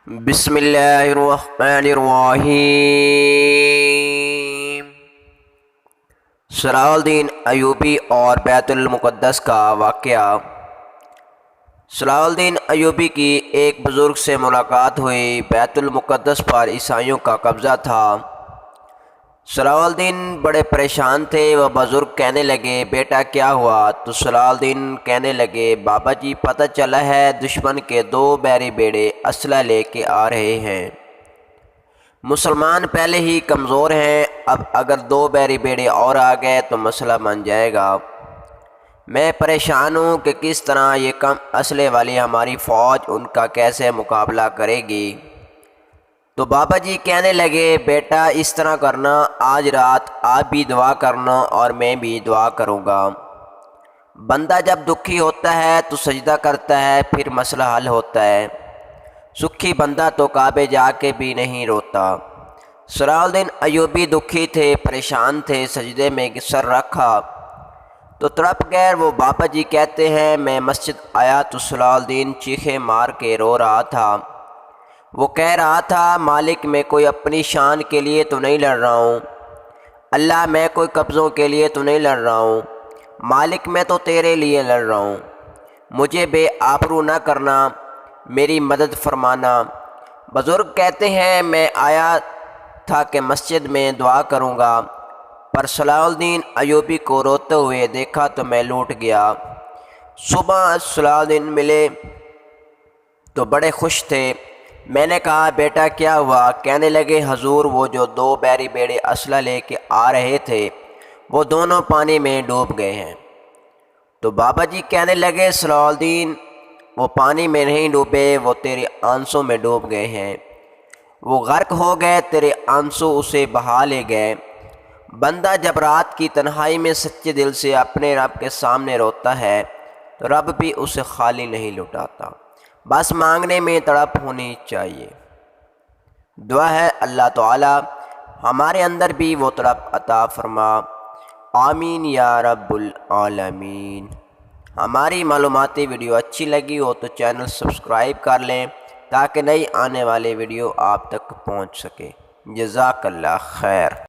بسم اللہ الرحمن الرحیم۔ صلاح الدین ایوبی اور بیت المقدس کا واقعہ۔ صلاح الدین ایوبی کی ایک بزرگ سے ملاقات ہوئی۔ بیت المقدس پر عیسائیوں کا قبضہ تھا۔ صلاح الدین بڑے پریشان تھے۔ وہ بزرگ کہنے لگے، بیٹا کیا ہوا؟ تو صلاح الدین کہنے لگے، بابا جی پتہ چلا ہے دشمن کے 2 بیری بیڑے اسلحہ لے کے آ رہے ہیں۔ مسلمان پہلے ہی کمزور ہیں، اب اگر 2 بیری بیڑے اور آ گئے تو مسئلہ بن جائے گا۔ میں پریشان ہوں کہ کس طرح یہ کم اسلحے والی ہماری فوج ان کا کیسے مقابلہ کرے گی۔ تو بابا جی کہنے لگے، بیٹا اس طرح کرنا، آج رات آپ بھی دعا کرنا اور میں بھی دعا کروں گا۔ بندہ جب دکھی ہوتا ہے تو سجدہ کرتا ہے، پھر مسئلہ حل ہوتا ہے۔ سکھی بندہ تو کعبے جا کے بھی نہیں روتا۔ صلاح الدین ایوبی دکھی تھے، پریشان تھے، سجدے میں سر رکھا تو تڑپ گئے۔ وہ بابا جی کہتے ہیں، میں مسجد آیا تو صلاح الدین چیخیں مار کے رو رہا تھا۔ وہ کہہ رہا تھا، مالک میں کوئی اپنی شان کے لیے تو نہیں لڑ رہا ہوں، اللہ میں کوئی قبضوں کے لیے تو نہیں لڑ رہا ہوں، مالک میں تو تیرے لیے لڑ رہا ہوں، مجھے بے آبرو نہ کرنا، میری مدد فرمانا۔ بزرگ کہتے ہیں، میں آیا تھا کہ مسجد میں دعا کروں گا، پر صلاح الدین ایوبی کو روتے ہوئے دیکھا تو میں لوٹ گیا۔ صبح صلاح الدین ملے تو بڑے خوش تھے۔ میں نے کہا، بیٹا کیا ہوا؟ کہنے لگے، حضور وہ جو 2 بیری بیڑے اسلحہ لے کے آ رہے تھے وہ دونوں پانی میں ڈوب گئے ہیں۔ تو بابا جی کہنے لگے، صلاح الدین وہ پانی میں نہیں ڈوبے، وہ تیرے آنسوں میں ڈوب گئے ہیں، وہ غرق ہو گئے، تیرے آنسوں اسے بہا لے گئے۔ بندہ جب رات کی تنہائی میں سچے دل سے اپنے رب کے سامنے روتا ہے تو رب بھی اسے خالی نہیں لوٹاتا، بس مانگنے میں تڑپ ہونی چاہیے۔ دعا ہے اللہ تعالی ہمارے اندر بھی وہ تڑپ عطا فرما، آمین یا رب العالمین۔ ہماری معلوماتی ویڈیو اچھی لگی ہو تو چینل سبسکرائب کر لیں تاکہ نئی آنے والی ویڈیو آپ تک پہنچ سکے۔ جزاک اللہ خیر۔